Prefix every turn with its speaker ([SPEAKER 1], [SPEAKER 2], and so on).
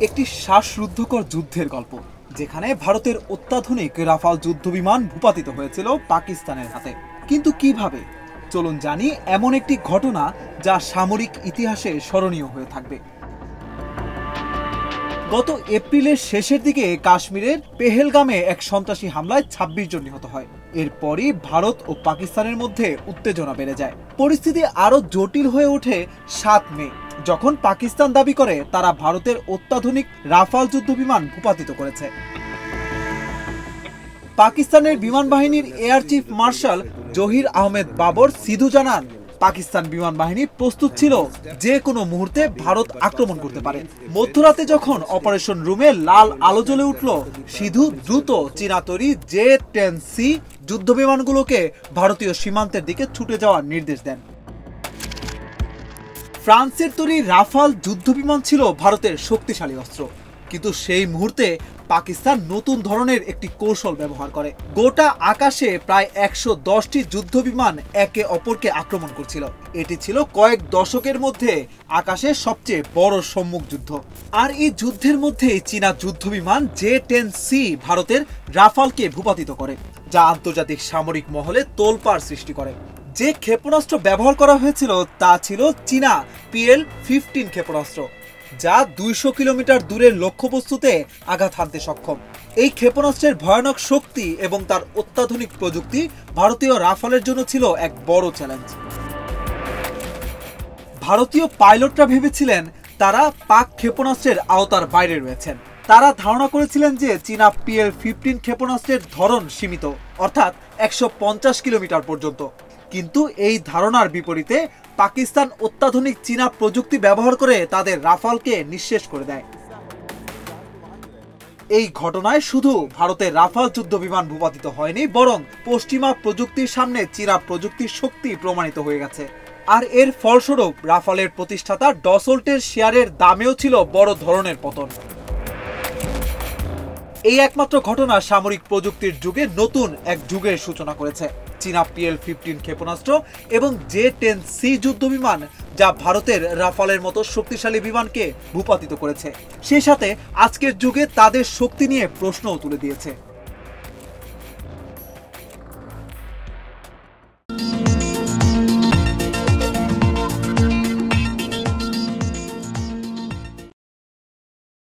[SPEAKER 1] একটি শ্বাসরুদ্ধকর যুদ্ধের গল্প, যেখানে ভারতের অত্যাধুনিক রাফাল যুদ্ধবিমান ভূপাতিত হয়েছিল পাকিস্তানের হাতে। কিন্তু কিভাবে? চলুন জানি এমন একটি ঘটনা যা সামরিক ইতিহাসে স্মরণীয় হয়ে থাকবে। গত এপ্রিলের শেষের দিকে কাশ্মীরের পেহেলগামে এক সন্ত্রাসী হামলায় ২৬ জন নিহত হয়। এরপরই ভারত ও পাকিস্তানের মধ্যে উত্তেজনা বেড়ে যায়। পরিস্থিতি আরো জটিল হয়ে ওঠে ৭ মে, যখন পাকিস্তান দাবি করে তারা ভারতের অত্যাধুনিক রাফাল যুদ্ধবিমান ভূপাতিত করেছে। পাকিস্তানের বিমান বাহিনীর air chief marshal Zaheer Ahmed Babar Sidhu জানান, পাকিস্তান বিমান বাহিনী প্রস্তুত ছিল যে কোনো মুহূর্তে ভারত আক্রমণ করতে পারে। মধ্যরাতে যখন অপারেশন রুমে লাল আলো জ্বলে উঠল, সিধু দ্রুত চীনা তৈরি J-10C যুদ্ধবিমানগুলোকে ভারতীয় সীমান্তের দিকে ছুটে যাওয়ার নির্দেশ দেন। ফ্রান্সের তৈরি রাফাল যুদ্ধবিমান ছিল ভারতের শক্তিশালী অস্ত্র, কিন্তু সেই মুহূর্তে পাকিস্তান নতুন ধরনের একটি কৌশল ব্যবহার করে। গোটা আকাশে প্রায় ১১০টি যুদ্ধবিমান একে অপরকে আক্রমণ করছিল। এটি ছিল কয়েক দশকের মধ্যে আকাশের সবচেয়ে বড় সম্মুখ যুদ্ধ। আর এই যুদ্ধের মধ্যেই চীনা যুদ্ধবিমান J-10C ভারতের রাফালকে ভূপাতিত করে, যা আন্তর্জাতিক সামরিক মহলে তোলপাড় সৃষ্টি করে। যে ক্ষেপণাস্ত্র ব্যবহার করা হয়েছিল তা ছিল চীনা PL-15 ক্ষেপণাস্ত্র, যা ২০০ কিলোমিটার দূরের লক্ষ্যবস্তুতে আঘাত হানতে সক্ষম। এই ক্ষেপণাস্ত্রের ভয়ানক শক্তি এবং তার অত্যাধুনিক প্রযুক্তি ভারতীয় রাফালের জন্য ছিল এক বড় চ্যালেঞ্জ। ভারতীয় পাইলটরা ভেবেছিলেন তারা পাক ক্ষেপণাস্ত্রের আওতার বাইরে রয়েছেন। তারা ধারণা করেছিলেন যে চীনা PL-15 ক্ষেপণাস্ত্রের ধরন সীমিত, অর্থাৎ ১৫০ কিলোমিটার পর্যন্ত। কিন্তু এই ধারণার বিপরীতে পাকিস্তান অত্যাধুনিক চীনা প্রযুক্তি ব্যবহার করে তাদের রাফালকে নিঃশেষ করে দেয়। এই ঘটনায় শুধু ভারতের রাফাল যুদ্ধবিমান ভূপাতিত হয়নি, বরং পশ্চিমা প্রযুক্তির সামনে চীনা প্রযুক্তির শক্তি প্রমাণিত হয়ে গেছে। আর এর ফলস্বরূপ রাফালের প্রতিষ্ঠাতা ডসল্টের শেয়ারের দামেও ছিল বড় ধরনের পতন। এই একমাত্র ঘটনা সামরিক প্রযুক্তির যুগে নতুন এক যুগের সূচনা করেছে। চীনা PL-15 ক্ষেপণাস্ত্র এবং J-10C যুদ্ধবিমান, যা ভারতের রাফালের মতো শক্তিশালী বিমানকে ভূপাতিত করেছে, সেই সাথে আজকের যুগে তাদের শক্তি নিয়ে প্রশ্নও তুলে দিয়েছে।